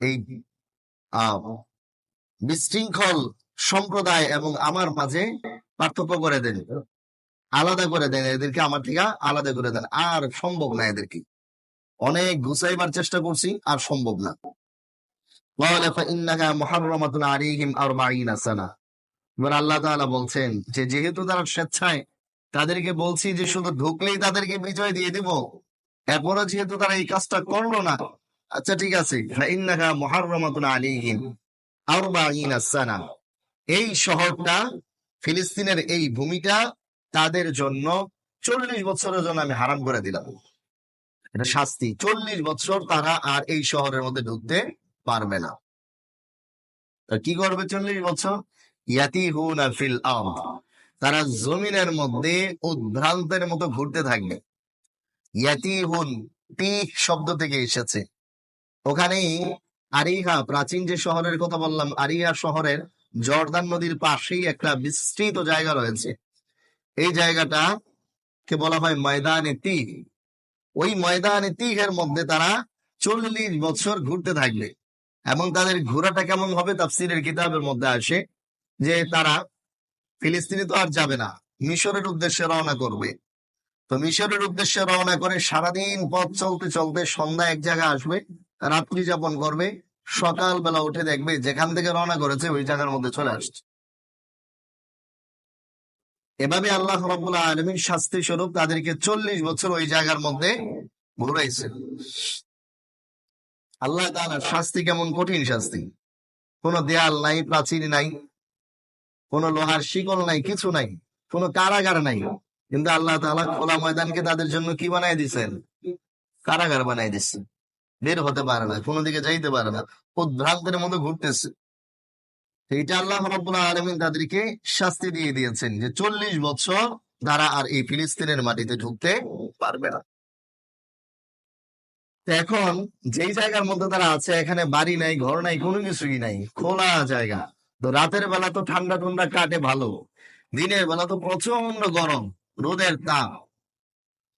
এই আহ বিশৃঙ্খল সম্প্রদায় এবং আমার মাঝে পার্থক্য করে দেন, আলাদা করে দেন, এদেরকে আমার থেকে আলাদা করে দেন। আর সম্ভব না, এদেরকে অনেক গুছাইবার চেষ্টা করছি, আর সম্ভব না। এবার আল্লাহ তাআলা বলছেন যে যেহেতু তারা স্বেচ্ছায়, তাদেরকে বলছি যে শুধু ঢুকলেই তাদেরকে বিজয় দিয়ে দিব, এরপরও যেহেতু তারা এই কাজটা করলো না, আচ্ছা ঠিক আছে, এই শহরটা, ফিলিস্তিনের এই ভূমিটা তাদের জন্য 40 বছরের জন্য আমি হারাম করে দিলাম। এটা শাস্তি, 40 বছর তারা আর এই শহরের মধ্যে ঢুকতে পারবে না। কি করবে 40 বছর? ইয়াতিহুনা ফিল আরদ, তারা জমিনের মধ্যে উদ্ভ্রান্তের মতো ঘুরতে থাকবে। ইয়াতিহুন তীহ শব্দ থেকে এসেছে। ওখানেই আরিহা, প্রাচীন যে শহরের কথা বললাম, আরিহা শহরের জর্দান নদীর পাশেই একটা বিস্তৃত জায়গা রয়েছে। এই জায়গাটা কে বলা হয় ময়দানে তিহ। ওই ময়দানে তিহের মধ্যে তারা 40 বছর ঘুরতে থাকবে। এবং তাদের ঘোরাটা কেমন হবে? তাফসীরের কিতাবের মধ্যে আসে যে তারা ফিলিস্তিনে তো আর যাবে না, মিশরের উদ্দেশ্যে রওনা করবে। তো মিশরের উদ্দেশ্যে রওনা করে সারাদিন পথ চলতে চলতে সন্ধ্যা এক জায়গায় আসবে, রাত্রি যাপন করবে, সকালবেলা উঠে দেখবে যেখান থেকে রওনা করেছে ওই জায়গার মধ্যে চলে আসছে। এভাবে আল্লাহ রাব্বুল আলামিন শাস্তি স্বরূপ তাদেরকে 40 বছর ওই জায়গার মধ্যে ঘুরাইছে। আল্লাহ তাআলার শাস্তি কেমন কঠিন শাস্তি! কোনো দেয়াল নাই, প্রাচীর নাই, কোনো লোহার শিকল নাই, কিছু নাই, কোনো কারাগার নাই, কিন্তু আল্লাহ তাআলা খোলা ময়দানকে তাদের জন্য কি বানাই দিচ্ছেন? কারাগার বানাই দিচ্ছেন। বের হতে পারে না, কোনো দিকে যাইতে পারে না, উদ্ভ্রান্তের মতো ঘুরতেছে। এইটা আল্লাহ রাব্বুল আলামিন তাদেরকে শাস্তি দিয়ে দিয়েছেন যে 40 বছর তারা আর এই ফিলিস্তিনের মাটিতে ঢুকতে পারবে না। এখন যেই জায়গার মধ্যে তারা আছে, এখানে বাড়ি নাই, ঘর নাই, কোনো কিছুই নাই, খোলা জায়গা। তো রাতের বেলা তো ঠান্ডা ঠান্ডা কাটে ভালো, দিনের বেলা তো প্রচন্ড গরম, রোদের তাপ।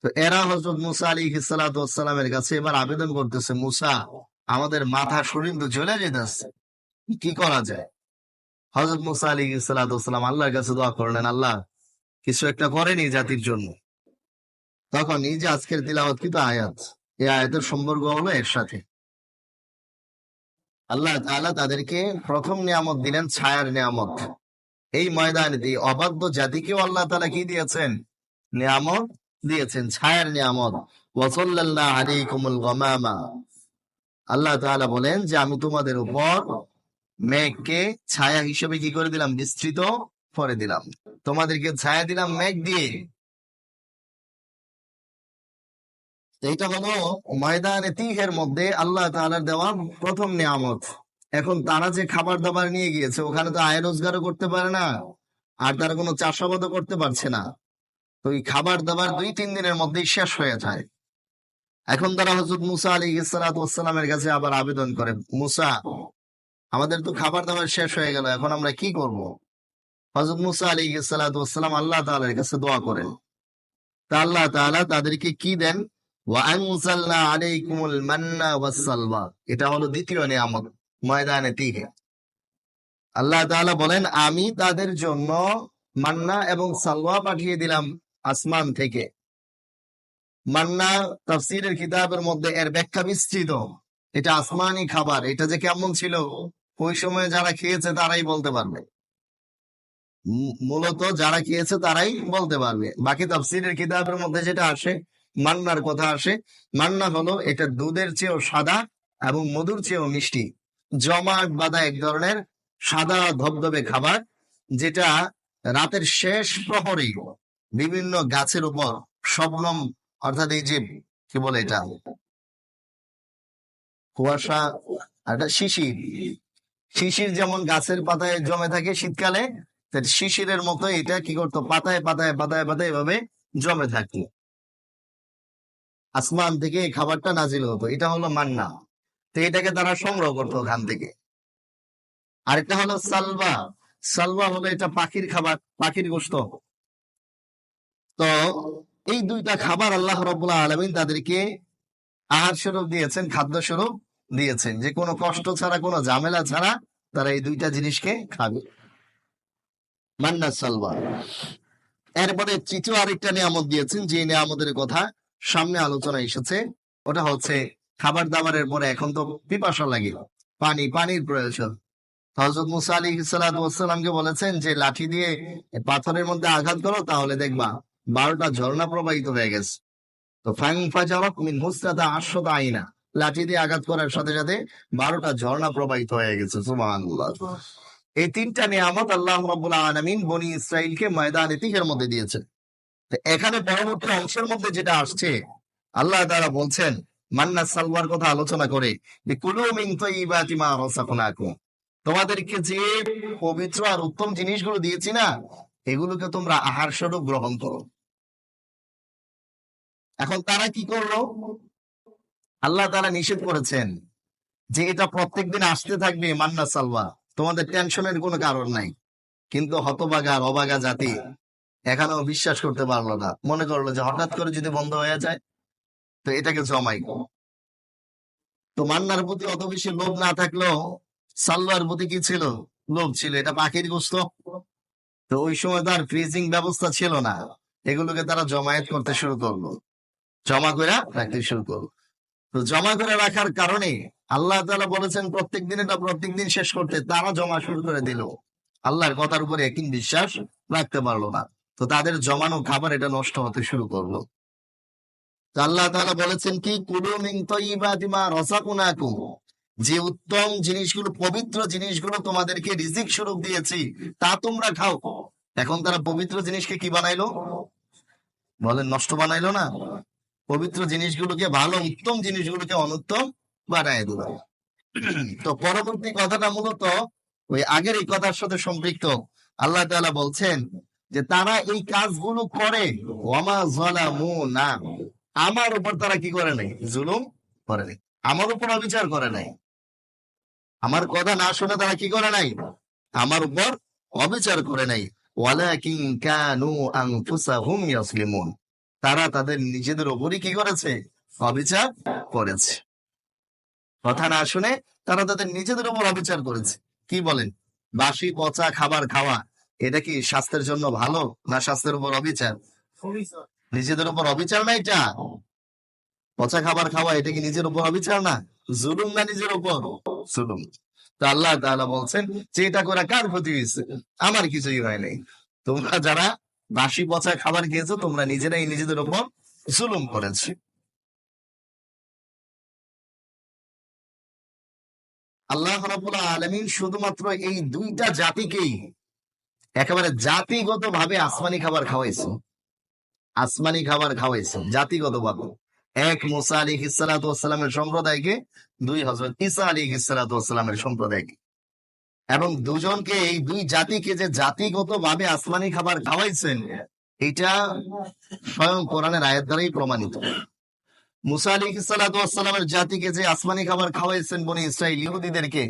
তো এরা হযরত মুসা আলাইহিস সালাতু ওয়াস সালামের কাছে এবার আবেদন করতেছে, মুসা, আমাদের মাথা শরীর তো জ্বলে যেতেছে, কি করা যায়? হযরত মুসা আলাইহিস সালাতু ওয়াস সালাম আল্লাহর কাছে দোয়া করলেন, আল্লাহ কিছু একটা করেন এই জাতির জন্য। তখন এই যে আজকের তিলাওয়াতকৃত আয়াত, এই আয়াতের সম্পর্ক হলো এর সাথে। আল্লাহ তাআলা তাদেরকে প্রথম নিয়ামত দিলেন ছায়ার নিয়ামত। এই ময়দানে দিয়ে অবাধ্য জাতিকেও আল্লাহ তাআলা কি দিয়েছেন? নিয়ামত দিয়েছেন, ছায়ার নিয়ামত। ওয়াসাল্লাল্না আলাইকুমুল গামামা, আল্লাহ তাআলা বলেন যে আমি তোমাদের উপর মেঘকে ছায়া হিসেবে কি করে দিলাম? বিস্তৃত করে দিলাম। তোমাদেরকে ছায়া দিলাম মেঘ দিয়ে। এইটা হলো ময়দানে তিহের মধ্যে আল্লাহ তাআলার দেওয়া প্রথম নিয়ামত। এখন তারা যে খাবার দাবার নিয়ে গিয়েছে, ওখানে তো আয় রোজগারও করতে পারে না, আর তারা কোনো চাষাবাদও করতে পারছে না। তো এই খাবার দাবার 2-3 দিনের মধ্যেই শেষ হয়ে যায়। এখন তারা হযরত মুসা আলাইহিস সালাতু ওয়াস সালামের কাছে আবার আবেদন করে, মুসা, আমাদের তো খাবার দাবার শেষ হয়ে গেল, এখন আমরা কি করব? হযরত মুসা আলাইহিস সালাতু ওয়াস সালাম আল্লাহ তাআলার কাছে দোয়া করেন। তা আল্লাহ তাআলা তাদেরকে কি দেন? ওয়া আনজালনা আলাইকুমুল মান্না ওয়াস সালওয়া। এটা হলো দ্বিতীয় নিয়ামত ময়দানে তিহে। আল্লাহ তাআলা বলেন, আমি তাদের জন্য মান্না এবং সালওয়া পাঠিয়ে দিলাম আসমান থেকে। মান্না তাফসীরের কিতাবের মধ্যে এর ব্যাখ্যা বিস্তৃত। এটা আসমানি খাবার, এটা যে কেমন ছিল ওই সময়ে যারা খেয়েছে তারাই বলতে পারবে। মূলত যারা খেয়েছে তারাই বলতে পারবে। বাকি তাফসীরের কিতাবের মধ্যে যেটা আসে, মান্নার কথা আসে, মান্না হলো এটা দুধের চেয়েও সাদা এবং মধুর চেয়েও মিষ্টি, জমাট বাঁধা এক ধরনের সাদা ধবধবে খাবার, যেটা রাতের শেষ প্রহরে বিভিন্ন গাছের উপর শবনম, অর্থাৎ এই যে কি বলে এটা, কুয়াশা, একটা শিশির, শিশির যেমন গাছের পাতায় জমে থাকে শীতকালে, শিশিরের মতো এটা কি করতো, পাতায় পাতায় পাতায় পাতায় এভাবে জমে থাকতো। আসমান থেকে এই খাবারটা নাজিল হতো, এটা হলো মান্না। তো এটাকে তারা সংগ্রহ করতো ওখান থেকে। আরেকটা হলো সালওয়া। সালওয়া হলো এটা পাখির খাবার, পাখির গোশত। তো এই দুইটা খাবার আল্লাহ রাব্বুল আলামিন তাদেরকে আহার স্বরূপ দিয়েছেন, খাদ্য স্বরূপ দিয়েছেন, যে কোনো কষ্ট ছাড়া, কোনো ঝামেলা ছাড়া তারা এই দুইটা জিনিসকে খাবে। মান্না সালওয়া। এরপরে তৃতীয় আরেকটা নিয়ামত দিয়েছেন, যে নিয়ামতের কথা সামনে আলোচনা এসেছে, ওটা হচ্ছে খাবার দাবারের পরে এখন তো পিপাসা লাগে, পানির প্রয়োজন। হযরত মুসা আলাইহিস সালাতু ওয়াস সালামকে বলেছেন যে লাঠি দিয়ে পাথরের মধ্যে আঘাত করো, তাহলে দেখবা 12টা ঝর্ণা প্রবাহিত হয়ে গেছে। তো ফাজারাত মিন হুসনাতা আশরাতা আইনা, লাঠি দিয়ে আঘাত করার সাথে সাথে 12টা ঝর্ণা প্রবাহিত হয়ে গেছে। সুবহানাল্লাহ। এই তিনটা নিয়ামত আল্লাহ রাব্বুল আলামিন বনি ইসরাইলকে ময়দানে তিহের মধ্যে দিয়েছেন। তো এখানে পরবর্তী অংশের মধ্যে যেটা আসছে, আল্লাহ তাআলা বলছেন মান্না সালওয়ার কথা আলোচনা করে, যে কুলু মিন তাইয়্যিবাতি মা রাযাকনাকুম, তোমাদেরকে যে পবিত্র আর উত্তম জিনিসগুলো দিয়েছি না, এগুলোকে তোমরা আহার স্বরূপ গ্রহণ করো। এখন তারা কি করলো? আল্লাহ তাআলা নিষেধ করেছেন যে এটা প্রত্যেকদিন আসতে থাকবে মান্না সালওয়া, তোমাদের টেনশনের কোনো কারণ নাই। কিন্তু হতভাগা আর অভাগা জাতি এখানেও বিশ্বাস করতে পারলো না, মনে করলো যে হঠাৎ করে যদি বন্ধ হয়ে যায় তো এটাকে জমাই। তো মান্নার প্রতি অত বেশি লোভ না থাকলেও সালওয়ার প্রতি কি ছিল? লোভ ছিল। এটা পাখির গোশত, তো ওই সময় তার ফ্রিজিং ব্যবস্থা ছিল না, এগুলোকে তারা জমায়েত করতে শুরু করলো, জমা করে রাখতে শুরু করলো। তো জমা করে রাখার কারণে আল্লাহ তাআলা বলেছেন প্রত্যেকদিন এটা প্রত্যেকদিন শেষ করতে, তারা জমা শুরু করে দিল। আল্লাহর কথার উপরে একই বিশ্বাস রাখতে পারলো না, তো তাদের জমানো খাবার এটা নষ্ট হতে শুরু করলো। তো আল্লাহ তাআলা বলেছেন কি, কুলু মিন তাইয়্যিবাতি মা রাযাকনাকুম, যে উত্তম জিনিসগুলো, পবিত্র জিনিসগুলো তোমাদেরকে রিজিক স্বরূপ দিয়েছি, তা তোমরা খাও। এখন তারা পবিত্র জিনিসকে কি বানাইলো? বলেন, নষ্ট বানাইলো না? পবিত্র জিনিসগুলোকে, ভালো উত্তম জিনিসগুলোকে অনুত্তম বানায় দিল। তো পরবর্তী কথাটা মূলত ওই আগের এই কথার সাথে সম্পৃক্ত। আল্লাহ তাআলা বলছেন যে তারা এই কাজগুলো করে, ওয়ামা যালামুনা, আমার উপর তারা কি করে নাই? জুলুম করে নাই, আমার উপর অবিচার করে নাই। আমার কথা না শুনে তারা কি করে নাই? আমার উপর অবিচার করে নাই। ওয়ালাকিন কানু আনফুসাহুম ইয়াসলিমুন, তারা তাদের নিজেদের উপরই কি করেছে? অবিচার করেছে। কথা না শুনে তারা তাদের নিজেদের উপর অবিচার করেছে। কি বলেন? বাসি পচা খাবার খাওয়া এটা কি স্বাস্থ্যের জন্য ভালো, না স্বাস্থ্যের উপর অবিচার? নিজেদের উপর অবিচার না এটা? পচা খাবার খাওয়া এটা কি নিজের উপর অবিচার না? জুলুম না নিজের উপর? জুলুম। তো আল্লাহ তাআলা বলছেন যে এটা করে কার ক্ষতি হয়েছে? আমার কিছুই হয় নাই। তোমরা যারা বাসি পচা খাবার খেয়েছো, তোমরা নিজেরাই নিজেদের উপর জুলুম করেছো। আল্লাহ রাব্বুল আলামিন শুধুমাত্র এই দুইটা জাতিকেই একেবারে জাতিগত ভাবে আসমানি খাবার খাওয়াইছেন, আসমানি খাবার খাওয়াইছেন জাতিগত ভাবে। এক মুসা আলাইহিস সালাতু ওয়াস সালামের সম্প্রদায়কে, দুই হযরত ঈসা আলাইহিস সালাতু ওয়াস সালামের সম্প্রদায়কে, এবং দুজনকে, এই দুই জাতিকে যে জাতিগত ভাবে আসমানি খাবার খাওয়াইছেন, এটা স্বয়ং কোরআনের আয়াত দ্বারাই প্রমাণিত। মুসা আলাইহিস সালাতু ওয়াস সালামের জাতিকে যে আসমানি খাবার খাওয়াইছেন বনি ইসরাইল ইহুদিদেরকে,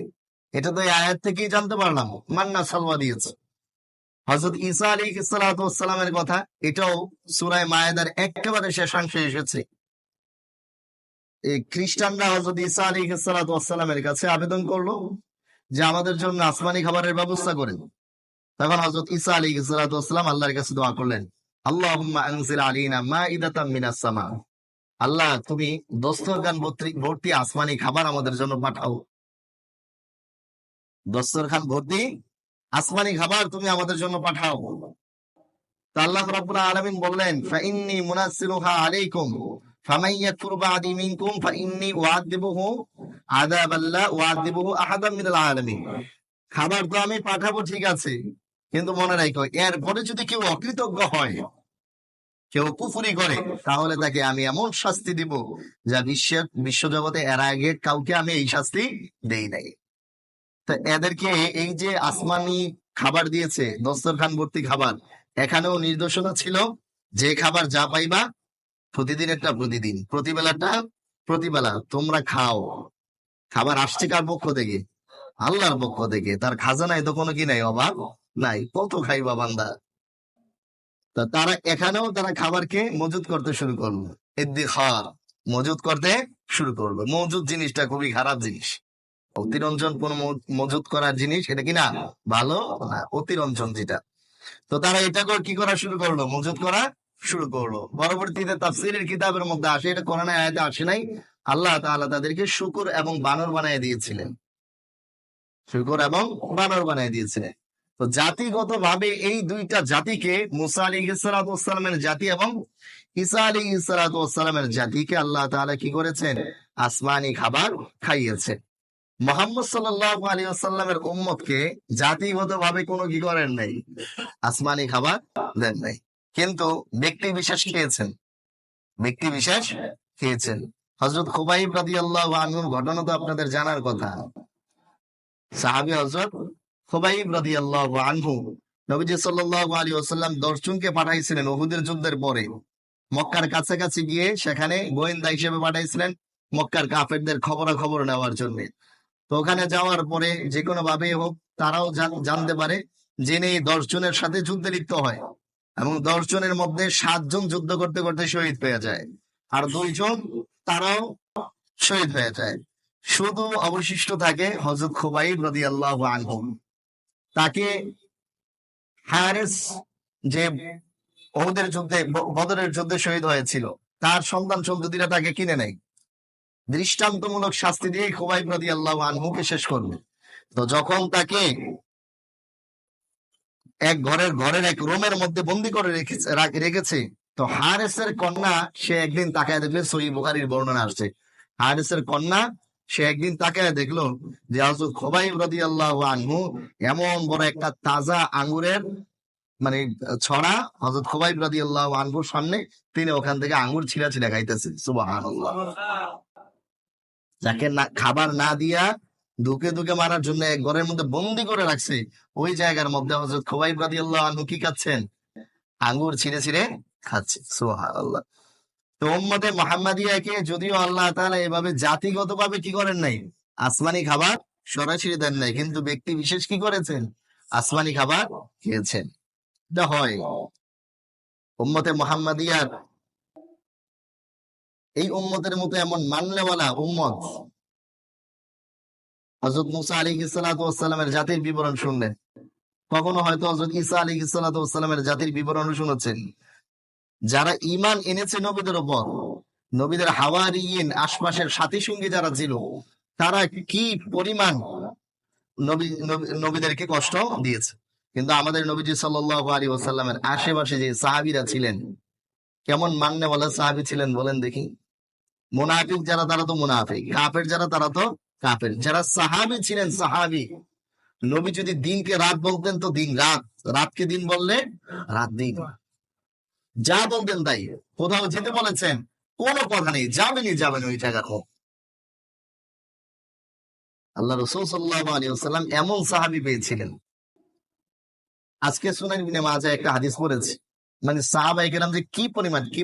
এটা তো এই আয়াত থেকেই জানতে পারলাম, মান্না সালওয়া দিয়েছে। হযরত ঈসা আলাইহিস সালাতু ওয়াস সালামের কথা, এটাও সূরা মায়েদার একেবারে শেষাংশে এসেছে। এই খ্রিস্টানরা হযরত ঈসা আলাইহিস সালাতু ওয়াস সালামের কাছে আবেদন করলো যে আমাদের জন্য আসমানি খাবারের ব্যবস্থা করেন। তখন হযরত ঈসা আলাইহিস সালাতু ওয়াস সালাম আল্লাহর কাছে দোয়া করলেন, আল্লাহুম্মা আনজিল আলাইনা মাইদাতাম মিনাস সামা, আল্লাহ তুমি দস্তরখান ভর্তি আসমানি খাবার আমাদের জন্য পাঠাও। দস্তরখান ভর্তি আসমানি খাবার তুমি আমাদের জন্য পাঠাও। তা আল্লাহ রাব্বুল আলামিন বললেন, ফাইন্নী মুনাসসিলুহা আলাইকুম ফামান ইয়াকফুর বা'দি মিনকুম ফাইন্নী উআযিবুহু আযাবান লা উআযিবুহু আহাদাম মিনাল আলামিন। খাবার তো আমি পাঠাবো ঠিক আছে, কিন্তু মনে রাখো এরপরে যদি কেউ অকৃতজ্ঞ হয়, কেউ কুফরি করে, তাহলে তাকে আমি এমন শাস্তি দিব যা বিশ্বজগতে এর আগে কাউকে আমি এই শাস্তি দেই নাই। তো এদেরকে এই যে আসমানি খাবার দিয়েছে, দস্তরখান ভর্তি খাবার, এখানেও নির্দেশনা ছিল যে খাবার যা পাইবা প্রতিদিন একটা প্রতিদিন, প্রতিবেলাটা প্রতিবেলা তোমরা খাও। খাবার আসছে কার পক্ষ থেকে? আল্লাহর পক্ষ থেকে। তার খাজানায় তো কোনো কি নাই, অভাব নাই, কত খাইবা বান্দা। তা তারা এখানেও তারা খাবারকে মজুত করতে শুরু করলো, ইদ্দিখার, মজুদ করতে শুরু করবে। মজুদ জিনিসটা খুবই খারাপ জিনিস। অতিরঞ্জন কোন মজুদ করার জিনিস, এটা কিনা ভালো না, অতিরঞ্জন যেটা। তো তারা এটা কি করা শুরু করলো, মজুদ করা শুরু করলো। পরবর্তীতে তাফসীরের কিতাবের মধ্যে আসে, এটা কোরআনে আয়াতে আসে নাই, আল্লাহ তাআলা তাদেরকে শূকর এবং বানর বানিয়ে দিয়েছিলেন। শূকর এবং বানর বানিয়ে দিয়েছিলেন। তো জাতিগত ভাবে এই দুইটা জাতিকে, মুসা আলাইহিসসালামের জাতি এবং ঈসা আলাইহিসসালামের জাতিকে আল্লাহ তাআলা কি করেছেন, আসমানি খাবার খাইয়েছেন। মুহাম্মদ সাল্লাল্লাহু আলাইহি ওয়াসাল্লামের উম্মতকে জাতিগত ভাবে কোনো কি করেন নাই, আসমানি খাবার দেন নাই, কিন্তু ব্যক্তি বিশেষ খেয়েছেন, ব্যক্তি বিশেষ খেয়েছেন। হযরত খুবাইব রাদিয়াল্লাহু আনহুর ঘটনা তো আপনাদের জানার কথা। সাহাবী হযরত খুবাইব রাদিয়াল্লাহু আনহু নবীজি সাল্লাল্লাহু আলাইহি ওয়াসাল্লাম 10 জনকে পাঠাইছিলেন উহুদের যুদ্ধের পরে, মক্কার কাছাকাছি গিয়ে সেখানে গোয়েন্দা হিসেবে পাঠাইছিলেন মক্কার কাফেরদের খবরাখবর নেওয়ার জন্য। তো ওখানে যাওয়ার পরে যে কোনো ভাবে হোক তারাও জানতে পারে যিনি 10 জনের সাথে যুদ্ধে লিপ্ত হয়, এবং 10 জনের মধ্যে 7 জন যুদ্ধ করতে করতে শহীদ হয়ে যায়, আর 2 জন তারাও শহীদ হয়ে যায়। শুধু অবশিষ্ট থাকে হযরত খুবাইব রাদিয়াল্লাহু আনহু। তাকে হারিস, যে ওহুদের যুদ্ধে বদরের যুদ্ধে শহীদ হয়েছিল, তার সন্তান সন্ততিরা তাকে কিনে নেয়। দৃষ্টান্তমূলক শাস্তি দিয়ে খুবাইব রাদিয়াল্লাহু আনহুকে শেষ করবে। তো যখন তাকে এক ঘরের এক রুমের মধ্যে বন্দি করে রেখেছে, তো হারেসের কন্যা সে একদিন তাকায় দেখলে, সহিহ বুখারীর বর্ণনা আসছে, হারেসের কন্যা সে একদিন তাকায় দেখলো যে হযরত খুবাইব রাদিয়াল্লাহু আনহু এমন বড় একটা তাজা আঙ্গুরের মানে ছড়া হযরত খুবাইব রাদিয়াল্লাহু আনহুর সামনে, তিনি ওখান থেকে আঙ্গুর ছিঁড়া ছিঁড়া খাইতেছেন। সুবহানাল্লাহ। যাকে খাবার না দিয়া ধুকে ধুকে মারার জন্য এক ঘরের মধ্যে বন্দি করে রাখছে, ওই জায়গার মধ্যে হযরত খুবাইব রাদিয়াল্লাহু আনহু কি খাচ্ছেন, আঙ্গুর ছিঁড়ে ছিঁড়ে খাচ্ছে। সুবহানাল্লাহ। তো উম্মতে মুহাম্মাদিয়াকে যদিও আল্লাহ তাআলা এভাবে জাতিগতভাবে কি করেন নাই, আসমানি খাবার সরাসরি দেন নাই, কিন্তু ব্যক্তি বিশেষ কি করেছেন, আসমানি খাবার খেয়েছেন। এটা হয় উম্মতে মুহাম্মাদিয়ার, এই উম্মতের মতো এমন মানলেওয়ালা উম্মত। হযরত মুসা আলাইহিস সালাতু ওয়াস সালামের জাতির বিবরণ শুনলেন, কখনো হয়তো হযরত ঈসা আলাইহিস সালাতু ওয়াস সালামের জাতির বিবরণ শুনেছেন। যারা ঈমান এনেছে নবীদের উপর, নবীদের হাওয়ারিয়িন, আশপাশের সাথী সঙ্গী যারা ছিল, তারা কি পরিমাণ নবীদেরকে কষ্ট দিয়েছে। কিন্তু আমাদের নবীজি সাল্লাল্লাহু আলাইহি ওয়াসাল্লামের আশেপাশে যে সাহাবীরা ছিলেন, কেমন মান্যওয়ালা সাহাবী ছিলেন বলেন দেখি। মুনাফিক যারা তারা তো মুনাফিক, কাফের যারা তারা তো কাফের। যারা সাহাবী ছিলেন, সাহাবী, নবী যদি দিনকে রাত বলতেন তো দিন রাত, রাতকে দিন বললে রাত দিন, যা বলতেন তাই। কোথাও যেতে বলেছেন, কোনো কথা নেই, যাবেন ওই জায়গা। আল্লাহ রাসূল সাল্লাল্লাহু আলাইহি ওয়াসাল্লাম এমন সাহাবী পেয়েছিলেন। আজকে সুনান ইবনে মাজাহ একটা হাদিস পড়েছি, মানে সাহাবায়ে কেরাম যে কি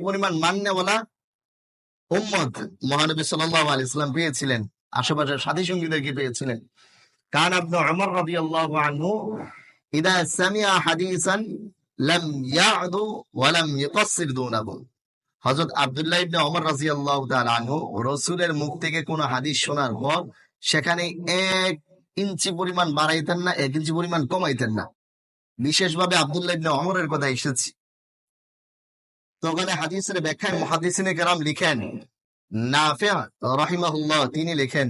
পরিমাণ মান্যওয়ালা উম্মত মহানবী সাল্লাল্লাহু আলাইহি ওয়াসাল্লাম পেয়েছিলেন, আশেপাশের সাথী সঙ্গীদেরকে পেয়েছিলেন। কান ইবনে উমর রাদিয়াল্লাহু আনহু ইদা সামিআ হাদিসান লাম ইয়া'দু ওয়া লাম ইউকাসসির দুনাহু। হযরত আব্দুল্লাহ ইবনে ওমর রাদিয়াল্লাহু তাআলা আনহু রাসূলের মুখ থেকে কোন হাদিস শোনার পর সেখানে 1 ইঞ্চি পরিমাণ বাড়াইতেন না, 1 ইঞ্চি পরিমাণ কমাইতেন না। বিশেষভাবে আব্দুল্লাহ ইবনে ওমরের কথা এসেছে। তো ওখানে হাদিসের ব্যাখ্যায় মুহাদ্দিসিনে কেরাম লিখেন, নাফি' রাহিমাহুল্লাহ তিনি লেখেন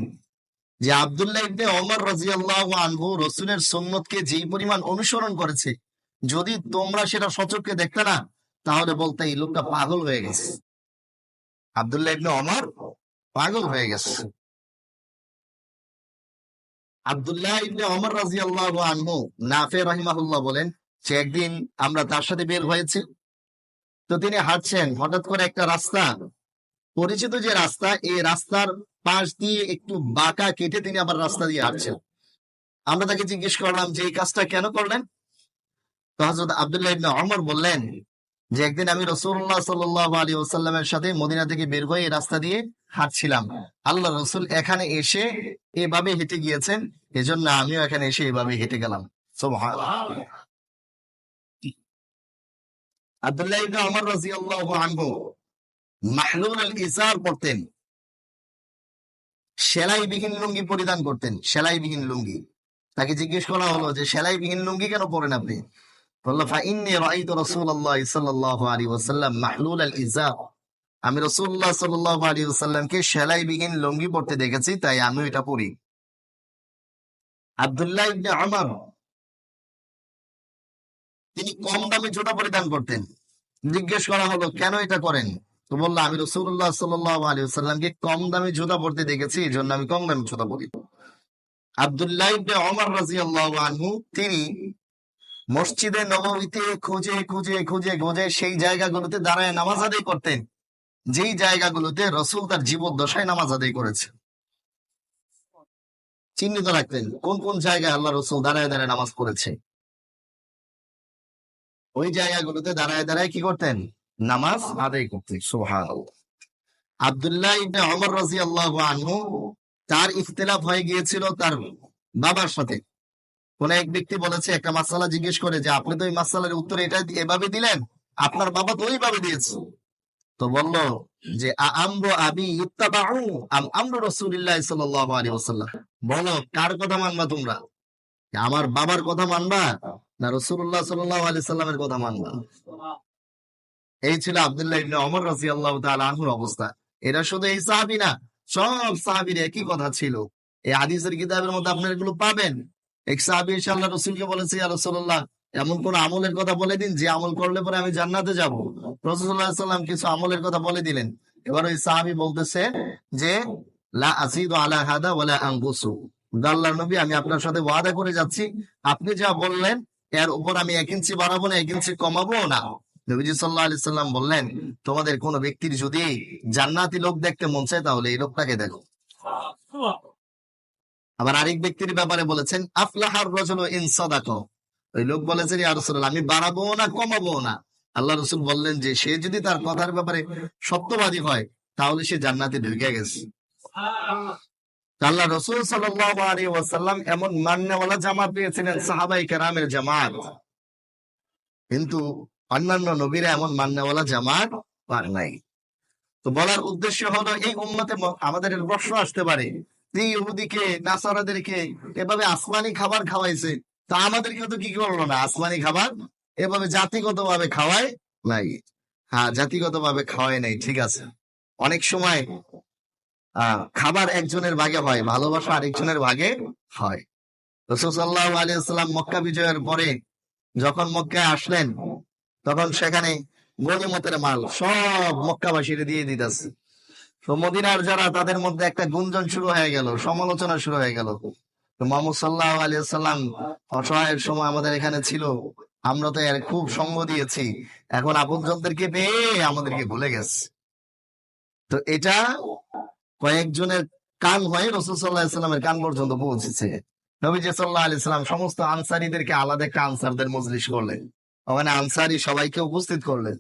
যে আব্দুল্লাহ ইবনে ওমর রাদিয়াল্লাহু আনহু রাসূলের সুন্নতকে যেই পরিমাণ অনুসরণ করেছে, যদি তোমরা সেটা সচক্ষে দেখতে না, তাহলে বলতে এই লোকটা পাগল হয়ে গেছে। আব্দুল্লাহ ইবনে ওমর পাগল হয়ে গেছে। আব্দুল্লাহ ইবনে ওমর রাদিয়াল্লাহু আনহু, নাফি রাহিমাহুল্লাহ বলেন যে একদিন আমরা তার সাথে বের হয়েছি, তো তিনি হাঁটছেন, হঠাৎ করে একটা রাস্তা, পরিচিত যে রাস্তা, এই রাস্তার পাশ দিয়ে একটু বাঁকা কেটে তিনি আবার রাস্তা দিয়ে হাঁটছেন। আমরা তাকে জিজ্ঞেস করলাম যে এই কাজটা কেন করলেন? তো হযরত আব্দুল্লাহ ইবনে ওমর বললেন যে একদিন আমি রাসূলুল্লাহ সাল্লাল্লাহু আলাইহি ওয়াসাল্লামের সাথে মদিনা থেকে বের হয়ে এই রাস্তা দিয়ে হাঁটছিলাম, আল্লাহ রাসূল এখানে এসে এভাবে হেঁটে গিয়েছেন, এজন্য আমিও এখানে এসে এভাবে হেঁটে গেলাম। সুবহানাল্লাহ। আব্দুল্লাহ ইবনে ওমর রাদিয়াল্লাহু আনহু মাহলুল ইজার পরতেন, সেলাইবিহীন লুঙ্গি পরিধান করতেন, সেলাইবিহীন লুঙ্গি। তাকে জিজ্ঞেস করা হলো যে সেলাইবিহীন লুঙ্গি কেন পরেন আপনি? বলল ফাইন্নী রাআইতু রাসূলুল্লাহ সাল্লাল্লাহু আলাইহি ওয়াসাল্লাম মাহলুল আল ইজার, আমি রাসূলুল্লাহ সাল্লাল্লাহু আলাইহি ওয়াসাল্লামকে সেলাইবিহীন লুঙ্গি পরতে দেখেছি, তাই আমি এটা পরি। আব্দুল্লাহ ইবনে উমর, তিনি কম দামি জুতা পরিধান করতেন। জিজ্ঞেস করা হলো কেন এটা করেন? তো বললো আমি রাসূলুল্লাহ সাল্লাল্লাহু আলাইহি ওয়াসাল্লামকে কম দামি জুতা পরতে দেখেছি, এই জন্য আমি কম দামি জুতা পরি। আব্দুল্লাহ ইবনে উমর রাদিয়াল্লাহু আনহু, তিনি মসজিদে নববীতে খুঁজে খুঁজে খুঁজে খুঁজে সেই জায়গাগুলোতে দাঁড়ায় নামাজ আদায় করতেন, যেই জায়গাগুলোতে রাসূল তার জীবদ্দশায় নামাজ আদায় করেছে। চিহ্নিত রাখতেন কোন কোন জায়গায় আল্লাহ রাসূল দাঁড়ায় দাঁড়ায় নামাজ পড়েছে, ওই জায়গাগুলোতে দাঁড়ায় দাঁড়ায় কি করতেন? নামাজ আদায় করতেন। সুবহানাল্লাহ। আব্দুল্লাহ ইবনে উমর রাদিয়াল্লাহু আনহু, তার ইখতিলাফ হয়ে গিয়েছিল তার বাবার সাথে। কোন এক ব্যক্তি বলেছে, একটা মাসালা জিজ্ঞেস করে যে আপনি তো এই মাসালার উত্তর এটা এভাবে দিলেন, আপনার বাবা তো ওইভাবে দিয়েছে। তো বলল যে আমরু আবি ইত্তাবাউ আম আমরু রাসূলিল্লাহ সাল্লাল্লাহু আলাইহি ওয়াসাল্লাম, বলো কার কথা মানবা তোমরা, আমার বাবার কথা মানবা না রাসূলুল্লাহ সাল্লাল্লাহু আলাইহি সাল্লামের কথা মানবা? এই ছিল আব্দুল্লাহ ইবনে উমর রাদিয়াল্লাহু তাআলা আনহুর অবস্থা। এরা শুধু এই সাহাবী না, সব সাহাবীর একই কথা ছিল। এই হাদিসের কিতাবের মধ্যে আপনারা এগুলো পাবেন। এক সাহাবী এসে আল্লাহ রাসূলকে বলেছে, ইয়া রাসূলুল্লাহ, এমন কোন আমলের কথা বলে দিন যে আমল করলে পরে আমি জান্নাতে যাব। রাসূলুল্লাহ সাল্লাল্লাহু আলাইহি ওয়াসাল্লাম কিছু আমলের কথা বলে দিলেন। এবার ওই সাহাবী বলতেছে যে লা আসিদু আলা হাদা ওয়ালা আনকুসু, আল্লাহর নবী, আমি আপনার সাথে ওয়াদা করে যাচ্ছি, আপনি যা বললেন এর উপর আমি 1 ইঞ্চি বাড়াবো না, 1 ইঞ্চি কমাবো না। নবীজি সাল্লাল্লাহু আলাইহি সাল্লাম বললেন, তোমাদের কোন ব্যক্তির যদি জান্নাতি লোক দেখতে মন চায় তাহলে এই লোকটাকে দেখো। আবার আরেক ব্যক্তির ব্যাপারে বলেছেন, আফলাহার রাজুলু ইন সাদাকা, ওই লোক বলেছেন, ইয়া রাসূলুল্লাহ, আমি বাড়াবো না কমাবো না। আল্লাহ রাসূল বললেন যে সে যদি তার কথার ব্যাপারে সত্যবাদী হয় তাহলে সে জান্নাতে ঢুকে গেছে। আল্লাহ রাসূল সাল্লাল্লাহু আলাইহি ওয়াসাল্লাম এমন মান্যওয়ালা জামাত পেয়েছিলেন, সাহাবায়ে কেরামের জামাত, কিন্তু অন্যান্য নবীরা এমন মান্যওয়ালা জামাত পান নাই। তো বলার উদ্দেশ্য হলো, এই উম্মতে আমাদের প্রশ্ন আসতে পারে, ইহুদিকে নাসারাদেরকে এভাবে আসমানি খাবার খাওয়াইছে, তা আমাদেরকে তো কি করলো না আসমানি খাবার এভাবে জাতিগত ভাবে খাওয়ায় নাই? হ্যাঁ, জাতিগত ভাবে খাওয়ায় নাই, ঠিক আছে। অনেক সময় খাবার একজনের ভাগে হয়, ভালোবাসা আরেকজনের ভাগে হয়। রাসূল সাল্লাল্লাহু আলাইহি ওয়াসাল্লাম মক্কা বিজয়ের পরে যখন মক্কায় আসলেন, তখন সেখানে গনিমতের মাল সব মক্কাবাসীরা দিয়ে দিতেছে। তো মদিনার যারা, তাদের মধ্যে একটা গুঞ্জন শুরু হয়ে গেল, সমালোচনা শুরু হয়ে গেল। তো মুহাম্মদ সাল্লাল্লাহু আলাইহি ওয়াসাল্লাম অসহায়ের সময় আমাদের এখানে ছিল, আমরা তো এর খুব সঙ্গ দিয়েছি, এখন আপনজনদেরকে পেয়ে আমাদেরকে ভুলে গেছে। তো এটা কয়েকজনের কান হয়ে রাসূল সাল্লাল্লাহু আলাইহি ওয়াসাল্লামের কান পর্যন্ত পৌঁছেছে। নবীজি সাল্লাল্লাহু আলাইহি ওয়াসাল্লাম সমস্ত আনসারীদেরকে আলাদা একটা আনসারদের মজলিস করলেন, ওখানে আনসারী সবাইকে উপস্থিত করলেন।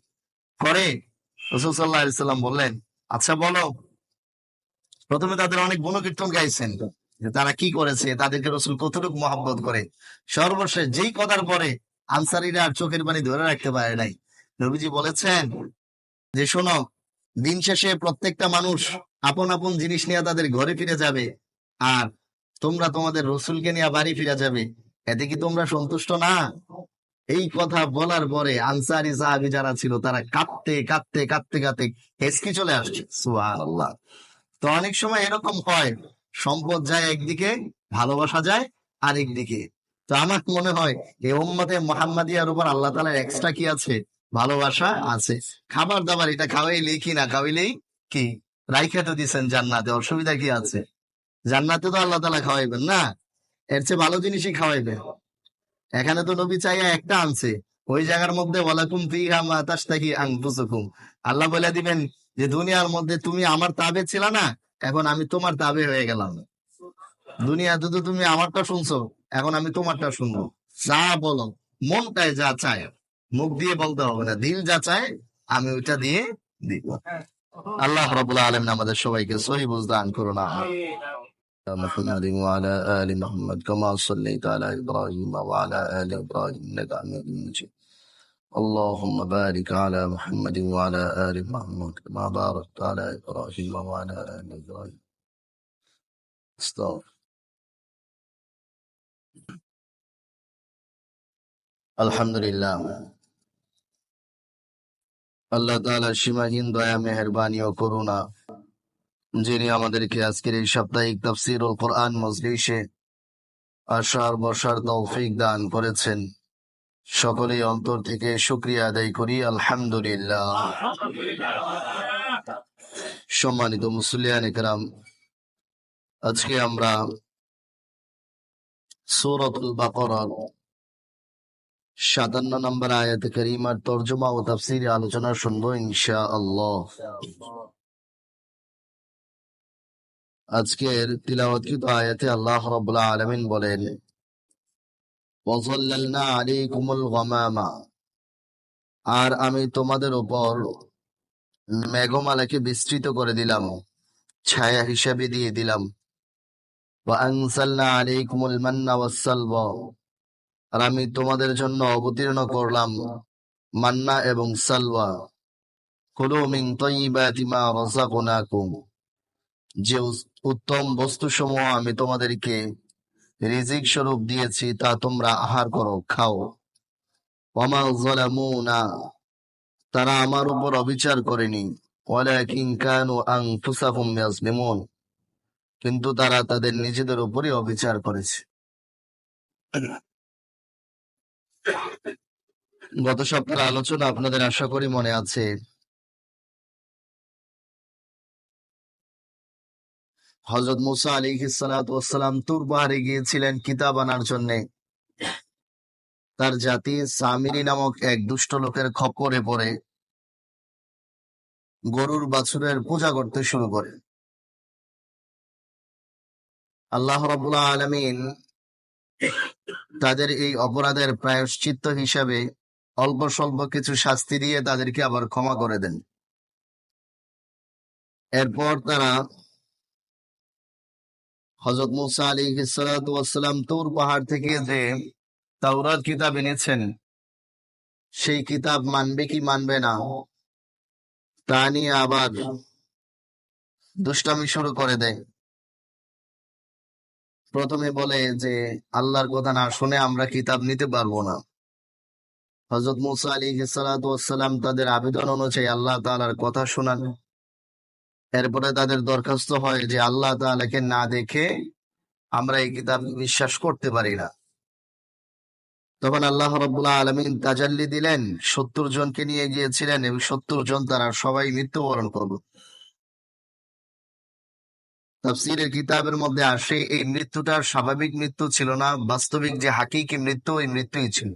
করে রাসূল সাল্লাল্লাহু আলাইহি ওয়াসাল্লাম বললেন, আচ্ছা বলো, প্রথমে তাদের অনেক গুণকীর্তন গাইছেন যে তারা কি করেছে, তাদেরকে রাসূল কতটুকু মহব্বত করে। সর্বশেষ যেই কথার পরে আনসারীরা আর চোখের পানি ধরে রাখতে পারে নাই, নবীজি বলেছেন যে শোনো, দিন শেষে প্রত্যেকটা মানুষ আপন আপন জিনিস নিয়ে তাদের ঘরে ফিরে যাবে, আর তোমরা তোমাদের রসুলকে নিয়ে বাড়ি ফিরে যাবে, এতে কি তোমরা সন্তুষ্ট না? এই কথা বলার পরে আনসারী সাহাবী যারা ছিল তারা কাঁদতে কাঁদতে কাঁদতে কাঁদতে হেসকি চলে আসছে। সুবহানাল্লাহ। তো অনেক সময় এরকম হয়, সম্পদ যায় একদিকে, ভালোবাসা যায় আরেকদিকে। তো আমার মনে হয় এই উম্মতে মুহাম্মাদিয়ার উপর আল্লাহ তাআলার এক্সট্রা কি আছে? ভালোবাসা আছে। খাবার দাবার এটা খাওয়াইলেই কি না খাওয়াইলেই কি, রাইখা তো দিচ্ছেন জান্নাতে, অসুবিধা কি আছে? জান্নাতে তো আল্লাহ তাআলা খাওয়াইবেন না, এর চেয়ে ভালো জিনিসই খাওয়াইবেন। এখানে তো নবী চাইয়া একটা আনছে, ওই জায়গার মধ্যে ওয়ালাকুম ফিহা মা তাশতাহি আনফুসুকুম, আল্লাহ বলে দিবেন যে দুনিয়ার মধ্যে তুমি আমার তাবে ছিল না, এখন আমি তোমার তাবে হয়ে গেলাম। দুনিয়াতে তো তুমি আমারটা শুনছো, এখন আমি তোমারটা শুনবো। যা বলো, মনটায় যা চায়, মুখ দিয়ে বলতে হবে না, দিল যা চায় আমি ওইটা দিয়ে দিব। আল্লাহ রাব্বুল আলামিন আমাদের সবাইকে সহিহ বুঝ দান করুন। محمد وعلى آل محمد كما صليت على إبراهيم وعلى آل إبراهيم إنك حميد مجيد اللهم بارك على محمد وعلى آل محمد كما باركت على إبراهيم وعلى آل إبراهيم. استغفر. আলহামদুলিল্লাহ, আল্লাহ তাআলার সীমাহীন দয়া, মেহেরবানি ও করুণা, যিনি আমাদেরকে আজকের এই সাপ্তাহিক তাফসীরুল কোরআন মজলিসে আসার বসার তৌফিক দান করেছেন, সকলেই অন্তর থেকে শুকরিয়া আদায় করি আলহামদুলিল্লাহ। সম্মানিত মুসলিয়ানে কেরাম, আজকে আমরা সূরাতুল বাকারার 57 নম্বর আয়াতে কারিমার তরজমা ও তাফসীরে আলোচনা শুনবো ইনশাআল্লাহ। আজকের তিলাওয়াতকৃত আয়াতে আল্লাহ রাব্বুল আলামিন বলেন, ওয়াযাল্লালনা আলাইকুমুল গামামা, আর আমি তোমাদের উপর মেঘমালাকে বিস্তৃত করে দিলাম, ছায়া হিসাবে দিয়ে দিলাম। ওয়া আনজালনা আলাইকুমুল মান্না ওয়াসসালওয়া, আর আমি তোমাদের জন্য অবতীর্ণ করলাম মান্না এবং সালওয়া। কুলু মিন তাইয়্যিবাতি মা রাযাকনাকুম, যে উত্তম বস্তুসমূহ আমি তোমাদেরকে রিজিক স্বরূপ দিয়েছি তা তোমরা আহার করো, খাও। ওয়া মা যালামুনা, তারা আমার উপর অবিচার করেনি, ওয়ালাকিন কানু আনফুসাহুম ইয়াজলিমুন, কিন্তু তারা তাদের নিজেদের উপরই অবিচার করেছে। গত সপ্তাহের আলোচনা আপনাদের আশা করি মনে আছে। হযরত মুসা আলাইহিস সালাতু ওয়াস সালাম তুর পাহাড়ে গিয়েছিলেন কিতাব আনার জন্য। তার জাতি সামিরি নামক এক দুষ্ট লোকের খপ্পরে পড়ে গরুর বাছুরের পূজা করতে শুরু করে। আল্লাহ রাব্বুল আলামিন তাদের এই অপরাধের প্রায়শ্চিত্ত হিসাবে অল্প স্বল্প কিছু শাস্তি দিয়ে তাদেরকে আবার ক্ষমা করে দেন। এরপর তারা হযরত মুসা আলাইহিস সালাতু ওয়াস সালাম তুর পাহাড় থেকে যে তাওরাত কিতাব এনেছেন, সেই কিতাব মানবে কি মানবে না তা নিয়ে আবার দুষ্টামি শুরু করে দেয়। প্রথমে বলে যে আল্লাহর কথা না শুনে আমরা কিতাব নিতে পারবো না। হযরত মুসা আলাইহিস সালাতু ওয়াস সালাম তাদের আবেদন অনুযায়ী আল্লাহ তাআলার কথা শোনান। এরপরে তাদের দরখাস্ত হয় যে আল্লাহ তাআলাকে না দেখে আমরা এই কিতাব বিশ্বাস করতে পারি না। তখন আল্লাহ রাব্বুল আলামিন তাজাল্লি দিলেন, 70 জনকে নিয়ে গিয়েছিলেন এবং 70 জন তারা সবাই মৃত্যুবরণ করল। তাফসীরের কিতাবের মধ্যে আসে এই মৃত্যুটার স্বাভাবিক মৃত্যু ছিল না, বাস্তবিক যে হাকিকি মৃত্যু, এই মৃত্যুই ছিল।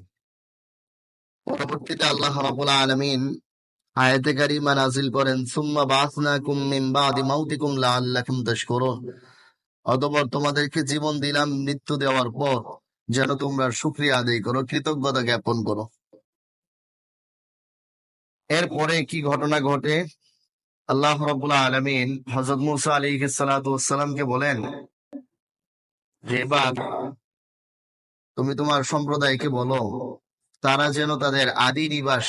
পরবর্তীতে আল্লাহ রাব্বুল আলামিন আয়াতে কারিমা নাযিল করেন, সুম্মা বাআসনাকুম মিন বাদি মাউতিকুম লাআল্লাকুম তাশকুরুন, অতঃপর তোমাদেরকে জীবন দিলাম মৃত্যু দেওয়ার পর, যেন তোমরা শুকরিয়া আদায় করো, কৃতজ্ঞতা জ্ঞাপন করো। এরপরে কি ঘটনা ঘটে? আল্লাহ রাব্বুল আলামিন হযরত মুসা আলাইহিস সালাতু ওয়াস সালামকে বলেন যে এবার তুমি তোমার সম্প্রদায়কে বলো তারা যেন তাদের আদি নিবাস,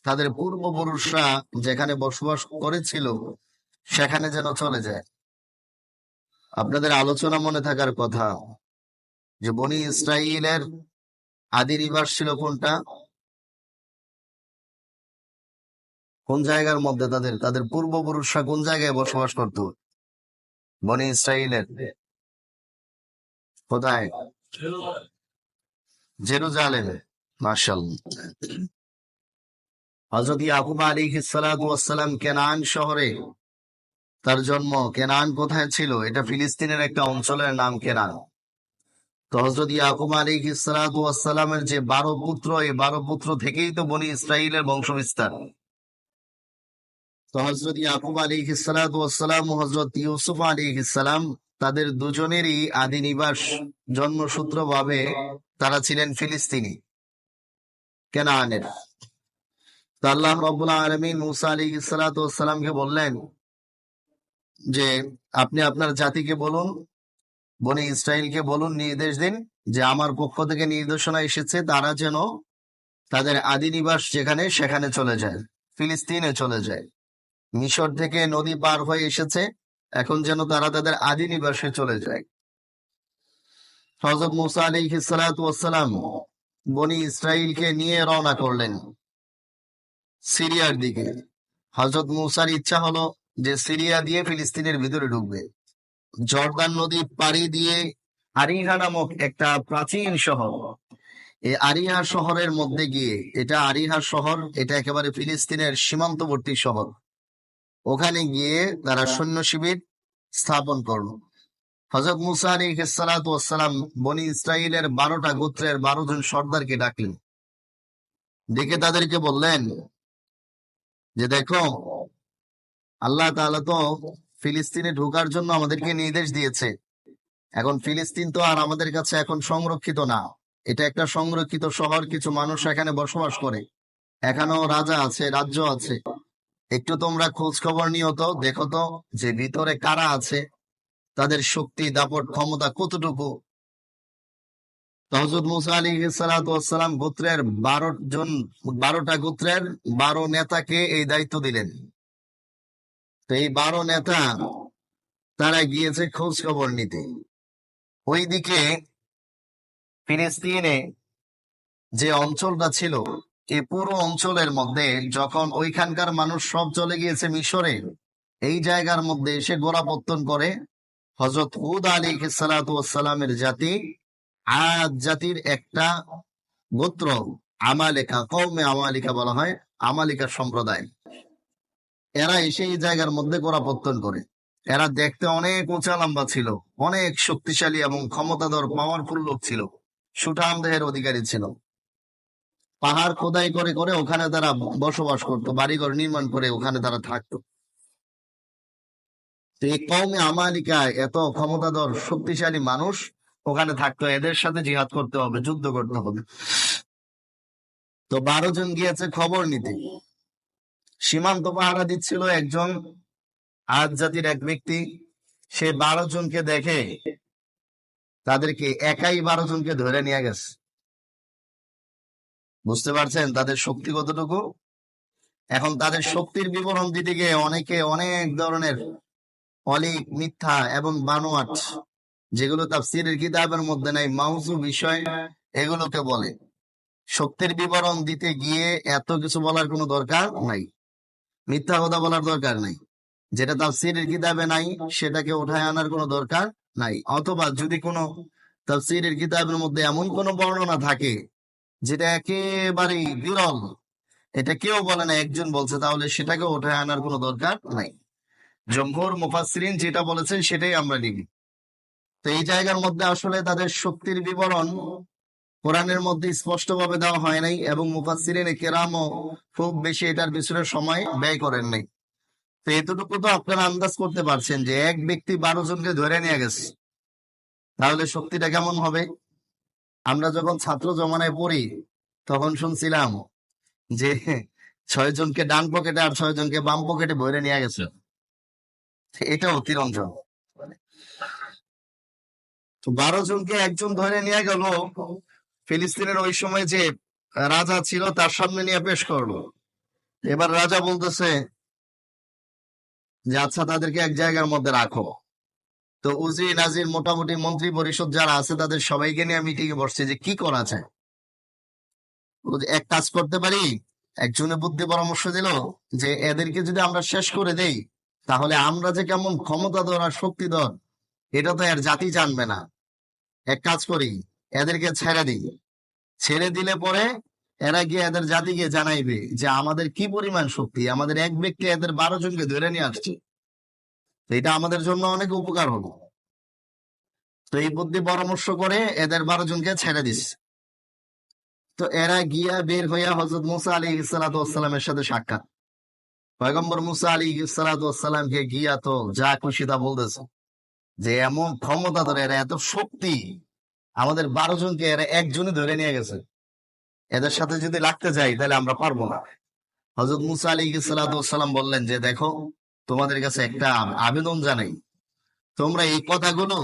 তাদের পূর্বপুরুষরা যেখানে বসবাস করেছিল সেখানে যেন চলে যায়। আপনাদের আলোচনা মনে থাকার কথা যে বনি ইসরাইলের আদি নিবাস ছিল কোনটা? কোন জায়গার মধ্যে তাদের তাদের পূর্বপুরুষরা কোন জায়গায় বসবাস করত? বনি ইসরাইলের কোথায়? জেরুজালেমে। মাশাআল্লাহ। হযরত ইয়াকুব আলাইহিস সালাতু ওয়াস সালাম কেনান শহরে তার জন্ম। কেনান কোথায় ছিল? এটা ফিলিস্তিনের একটা অঞ্চলের নাম কেনান। তো হযরত ইয়াকুব আলাইহিস সালাতু ওয়াস সালামের যে 12 পুত্র, এই 12 পুত্র থেকেই তো বনি ইসরাইলের বংশবিস্তার। তো হযরত ইয়াকুব আলাইহিস সালাতু ওয়াস সালাম ও হযরত ইউসুফ আলাইহিস সালাম তাদের দুজনেরই আদি নিবাস জন্মসূত্রভাবে তারা ছিলেন ফিলিস্তিনি, কেনানের। তো আল্লাহ রাব্বুল আলামিন মুসা আলাইহিস সালাতু ওয়াস সালামকে বললেন যে আপনি আপনার জাতিকে বলুন, বনি ইসরাইলকে বলুন, নির্দেশ দিন যে আমার পক্ষ থেকে নির্দেশনা এসেছে তারা যেন তাদের আদি নিবাস যেখানে সেখানে চলে যায়, ফিলিস্তিনে চলে যায়। মিশর থেকে নদী পার হয়ে এসেছে, এখন যেন তারা তাদের আদি নিবাসে চলে যায়। হযরত মুসা আলাইহিস সালাতু ওয়াস সালাম বনি ইসরাইলকে নিয়ে রওনা করলেন সিরিয়ার দিকে। হযরত মুসার ইচ্ছা হলো যে সিরিয়া দিয়ে ফিলিস্তিনের ভিতরে ঢুকবে। জর্দান নদী পাড়ি দিয়ে আরিহা নামক একটা প্রাচীন শহর, এই আরিহা শহরের মধ্যে গিয়ে, এটা আরিহা শহর, এটা একেবারে ফিলিস্তিনের সীমান্তবর্তী শহর, ওখানে গিয়ে তারা সৈন্য শিবির স্থাপন করলো। হযরত মুসা আলাইহিস সালাতু ওয়াস সালাম বনি ইসরাইলের 12টা গোত্রের 12 জন সর্দারকে ডাকলেন, ডেকে তাদেরকে বললেন যে দেখো, আল্লাহ তাআলা তো ফিলিস্তিনে ঢোকার জন্য আমাদেরকে নির্দেশ দিয়েছে। এখন ফিলিস্তিন তো আর আমাদের কাছে এখন সংরক্ষিত না, এটা একটা সংরক্ষিত শহর, কিছু মানুষ এখানে বসবাস করে, এখানেও রাজা আছে, রাজ্য আছে। একটু তোমরা খোঁজ খবর নিও তো, দেখো তো যে ভিতরে কারা আছে, তাদের শক্তি দাপট ক্ষমতা কতটুকু। হযরত মুসা আলাইহিস সালাতু ওয়াস সালাম গোত্রের 12টা গোত্রের 12 নেতাকে এই দায়িত্ব দিলেন। তো এই 12 নেতা তারা গিয়েছে খোঁজ খবর নিতে। ওইদিকে ফিলিস্তিনে যে অঞ্চলটা ছিল, এই পুরো অঞ্চলের মধ্যে যখন ওইখানকার মানুষ সব চলে গিয়েছে মিশরে, এই জায়গার মধ্যে এসে গোড়াপত্তন করে হযরত হুদ আলাইহিস সালাতু ওয়াস সালামের জাতি, আদ জাতির একটা গোত্র, আমালিকা, কওমে আমালিকা বলা হয়, আমালিকা সম্প্রদায়। এরা এসে এই জায়গার মধ্যে গোড়াপত্তন করে। এরা দেখতে অনেক উঁচা লম্বা ছিল, অনেক শক্তিশালী এবং ক্ষমতাধর পাওয়ারফুল লোক ছিল, সুঠাম দেহের অধিকারী ছিল। পাহাড় খোদাই করে করে ওখানে তারা বসবাস করতো, বাড়িঘর নির্মাণ করে ওখানে তারা থাকতো। তো এই কওমে আমালিকা, এত ক্ষমতাধর শক্তিশালী মানুষ ওখানে থাকতো, এদের সাথে জিহাদ করতে হবে, যুদ্ধ করতে হবে। তো 12 জন গিয়েছে খবর নিতে। সীমান্ত পাহারা দিচ্ছিল একজন আদ জাতির এক ব্যক্তি, সে 12 জনকে দেখে তাদেরকে একাই 12 জনকে ধরে নিয়ে গেছে। বুঝতে পারছেন তাদের শক্তি কতটুকু? এখন তাদের শক্তির বিবরণ দিতে গিয়ে অনেকে অনেক ধরনের অলীক, মিথ্যা এবং বানোয়াট, যেগুলো তাফসীরের কিতাবের মধ্যে নাই, মাউযু বিষয়, এগুলোকে বলে। শক্তির বিবরণ দিতে গিয়ে এত কিছু বলার কোনো দরকার নাই, মিথ্যা কথা বলার দরকার নাই। যেটা তাফসীরের কিতাবে নাই সেটাকে উঠায় আনার কোনো দরকার নাই। অথবা যদি কোনো তাফসীরের কিতাবের মধ্যে এমন কোনো বর্ণনা থাকে যেটা একেবারেই বিরল, এটা কেউ বলে না, একজন বলছে, তাহলে সেটাকে উঠায় আনার কোনো দরকার নাই। জমহুর মুফাসসিরিন যেটা বলেছেন সেটাই আমরা নিব। তো এই জায়গার মধ্যে আসলে তাদের শক্তির বিবরণ কোরআনের মধ্যে স্পষ্টভাবে দেওয়া হয় নাই, এবং মুফাসসিরিনে কেরামও খুব বেশি এটার পিছনে সময় ব্যয় করেন নাই। তো এতটুকু তো আপনারা আন্দাজ করতে পারছেন যে এক ব্যক্তি 12 জনকে ধরে নিয়ে গেছে, তাহলে শক্তিটা কেমন হবে। আমরা যখন ছাত্র জমানায় পড়ি তখন শুনছিলাম যে 6 জনকে ডান পকেটে আর 6 জনকে বাম পকেটে ভরে নিয়ে গেছে, এটা অতিরঞ্জন। তো 12 জনকে একজন ধরে নিয়ে গেল, ফিলিস্তিনের ওই সময় যে রাজা ছিল তার সামনে নিয়ে পেশ করলো। এবার রাজা বলতেছে যে আচ্ছা, তাদেরকে এক জায়গার মধ্যে রাখো। তো উজি নাজির, মোটামুটি মন্ত্রী পরিষদ যারা আছে তাদের সবাইকে নিয়ে মিটিং এ বসছে যে কি করা যায়। এক কাজ করতে পারি, একজনে বুদ্ধি পরামর্শ দিল যে এদেরকে যদি আমরা শেষ করে দেই, তাহলে আমরা যে কেমন ক্ষমতাধর আর শক্তিধর এটা তো এর জাতি জানবে না। এক কাজ করি, এদেরকে ছেড়ে দিই, ছেড়ে দিলে পরে এরা গিয়ে এদের জাতিকে জানাইবে যে আমাদের কি পরিমাণ শক্তি, আমাদের এক ব্যক্তি এদের 12 জনকে ধরে নিয়ে আসছে, তো এটা আমাদের জন্য অনেক উপকার হলো। তো এই বুদ্ধি পরামর্শ করে এদের 12 জনকে ছেড়ে দিস। তো এরা গিয়া বের হইয়া হযরত মুসা আলাইহিস সালাতু ওয়াস সালামের সাথে সাক্ষাৎ। পয়গম্বর মুসা আলাইহিস সালাতু ওয়াস সালামকে গিয়া তো যা খুশি তা বলতেছে যে এমন ক্ষমতা ধরে, এরা এত শক্তি, আমাদের 12 জনকে এরা একজনই ধরে নিয়ে গেছে, এদের সাথে যদি লাগতে যাই তাহলে আমরা পারবো না। হযরত মুসা আলাইহিস সালাতু ওয়াস সালাম বললেন যে দেখো, তোমাদের কাছে একটা আবেদন জানাই, তোমরা এই কথাগুলো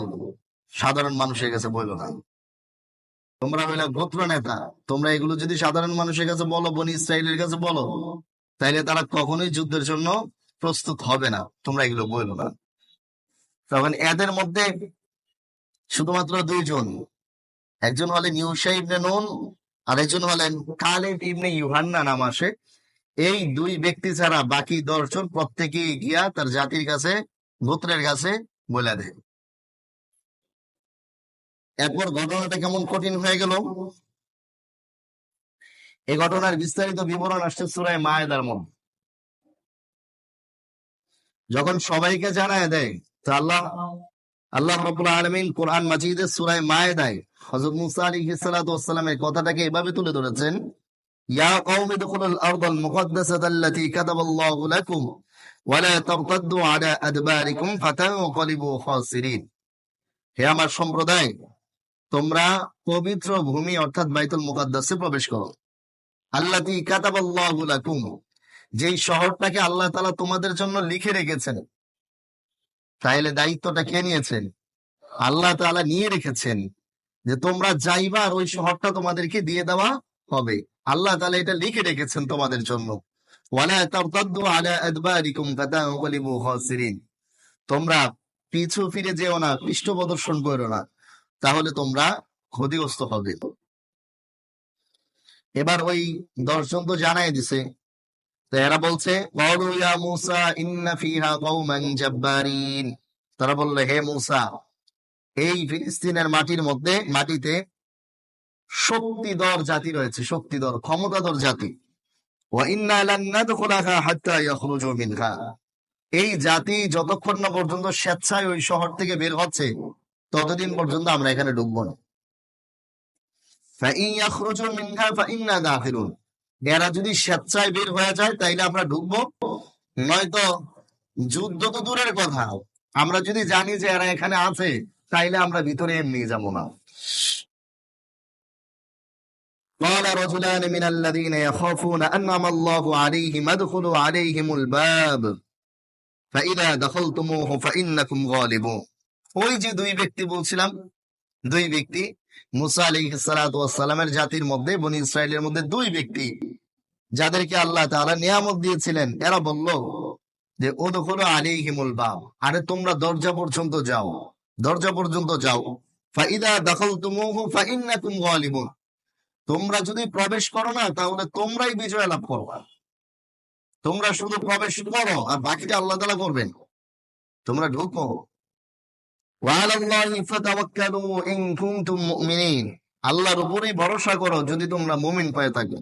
সাধারণ মানুষের কাছে বলো না। তোমরা হইলে গোত্র নেতা, তোমরা এগুলো যদি সাধারণ মানুষের কাছে বলো, বনি ইসরায়েলের কাছে বলো, তাইলে তারা কখনোই যুদ্ধের জন্য প্রস্তুত হবে না। তোমরা এগুলো বলো না। তখন এদের মধ্যে শুধুমাত্র দুইজন, একজন হলেন ইউশা ইবনে নুন, আর একজন হলেন কালেব ইবনে ইউহান্না নাম আসে। এই দুই ব্যক্তি ছাড়া বাকি 10 জন প্রত্যেকেই গিয়া তার জাতির কাছে, গোত্রের কাছে বলে দেয়। এরপর ঘটনাটা কেমন কঠিন হয়ে গেল। এই ঘটনার বিস্তারিত বিবরণ আসছে সূরা মায়েদার মধ্যে। যখন সবাইকে জানায় দেয়, তো আল্লাহ রাব্বুল আলামিন কোরআন মাজিদের সূরা মায়েদায় হযরত মুসা আলাইহিস সালাতু ওয়াস সালামের কথাটাকে এভাবে তুলে ধরেছেন, ইয়া কওমি দুখুলুল আরদাল মুকদ্দাসাতা আল্লাতী কাতাবাল্লাহু লাকুম ওয়া লা তারতাদ্দু আলা আদবারিকুম ফাতানকালিবু খাসিরিন। হে আমার সম্প্রদায়, তোমরা পবিত্র ভূমি অর্থাৎ বাইতুল মুকদ্দাসে প্রবেশ করো। আল্লাতী কাতাবাল্লাহু লাকুম, যেই শহরটাকে আল্লাহ তাআলা তোমাদের জন্য লিখে রেখেছেন। তাইলে দায়িত্বটা কে নিয়েছেন? আল্লাহ তাআলা নিয়ে রেখেছেন, যে তোমরা যাইবা আর ওই শহরটা তোমাদেরকে দিয়ে দেওয়া হবে। আল্লাহ তাআলা এটা লিখে রেখেছেন তোমাদের জন্য। ওয়ালা তারতাদ্দু আলা আদবারিকুম ফাতানকালিবু খাসিরিন, তোমরা পিছু ফিরে যেও না, পৃষ্ঠ প্রদর্শন করো না, তাহলে তোমরা ক্ষতিগ্রস্ত হবে। এবার ওই 10 জন তো জানাই দিছে, তো এরা বলছে, ক্বালু ইয়া মূসা ইন্না ফিহা কওমান জাব্বারিন। তারা বলল, হে মূসা, এই ফিলিস্তিনের মাটিতে শক্তিধর জাতি রয়েছে, শক্তিধর ক্ষমতাধর জাতি। ওয়া ইন্না লান নাদখুলাহা হাত্তা ইয়াখরুজু মিনহা, এই জাতি যতক্ষণ না পর্যন্ত স্বেচ্ছায় ওই শহর থেকে বের হচ্ছে, ততদিন পর্যন্ত আমরা এখানে ঢুকবো না। ফাইন ইয়াখরুজু মিনহা ফাইন্না দাখিলুন, এরা যদি স্বেচ্ছায় বের হয়ে যায় তাইলে আমরা ঢুকবো, নয়তো যুদ্ধ তো দূরের কথা, আমরা যদি জানি যে এরা এখানে আছে, তাইলে আমরা ভিতরে এমনি যাবো না। قال رجلان من الذين يخافون أنعم الله عليهم ادخلوا عليهم الباب فإذا دخلتموه فإنكم غالبون। ওই যে দুই ব্যক্তি বলছিলাম, দুই ব্যক্তি মুসা আলাইহিস সালাতু ওয়াস সালামের জাতির মধ্যে, বনি ইসরাইলের মধ্যে দুই ব্যক্তি যাদেরকে আল্লাহ তাআলা নিয়ামত দিয়েছিলেন, এরা বলল যে উদখুলু আলাইহিমুল বাব, আরে তোমরা দরজা পর্যন্ত যাও, দরজা পর্যন্ত যাও। ফাইদা দাখালতুমুহু ফাইন্নাকুম গালিবুন, তোমরা যদি প্রবেশ করো না, তাহলে তোমরাই বিজয় লাভ করবা। তোমরা শুধু প্রবেশ করো, আর বাকিটা আল্লাহ তাআলা করবেন, তোমরা ঢুকো। ওয়া আলাল্লাহি ফাতাওয়াক্কালু ইন কুনতুম মুমিনিন, আল্লাহর উপরেই ভরসা করো যদি তোমরা মুমিন হয়ে থাকো।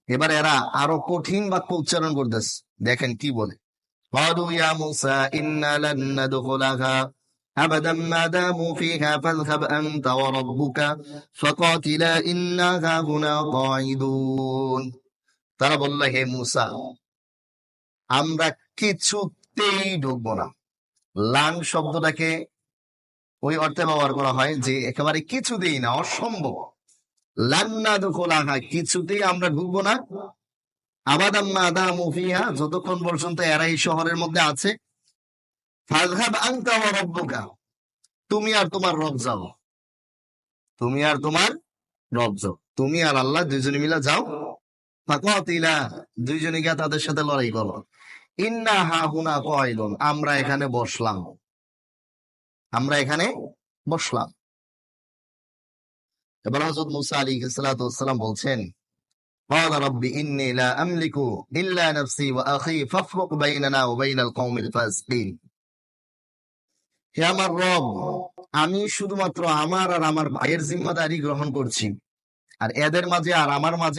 এবার এরা আরো কঠিন বাক্য উচ্চারণ করতেছে, দেখেন কি বলে। قالوا يا موسى إنا لن ندخلها أبدا ما داموا فيها فاذهب أنت وربك فقاتلا إنا هاهنا قاعدون। তারা বলল, হে মুসা, আমরা কিছুতেই ঢুকবো না। লান শব্দটাকে ওই অর্থে ব্যবহার করা হয় যে একেবারে কিছুতেই না, অসম্ভব। লান নাদখুলাহা, কিছুতেই আমরা ঢুকবো না। আবাদাম মা দামু ফিহা, যতক্ষণ পর্যন্ত এরা এই শহরের মধ্যে আছে। ফাযহাব আনতা ওয়া রাব্বুকা, তুমি আর তোমার রব যাও, তুমি আর তোমার রব যাও, তুমি আর আল্লাহ দুইজনে মিলে যাও। ফাকাতিলা, দুইজনে গিয়ে তাদের সাথে লড়াই করো। ইন্না হাহুনা কাঈদুন, আমরা এখানে বসলাম, আমরা এখানে বসলাম। এবার হযরত মুসা আলাইহিস সালাতু ওয়াস সালাম বলছেন, قال رب إني لا أملك إلا نفسي وأخي فافرق بيننا وبين القوم الفاسقين। হে আমার রব, আমি শুধুমাত্র আমার আর আমার ভাইয়ের জিম্মাদারি গ্রহণ করছি, আর এদের মাঝে আর আমার মাঝে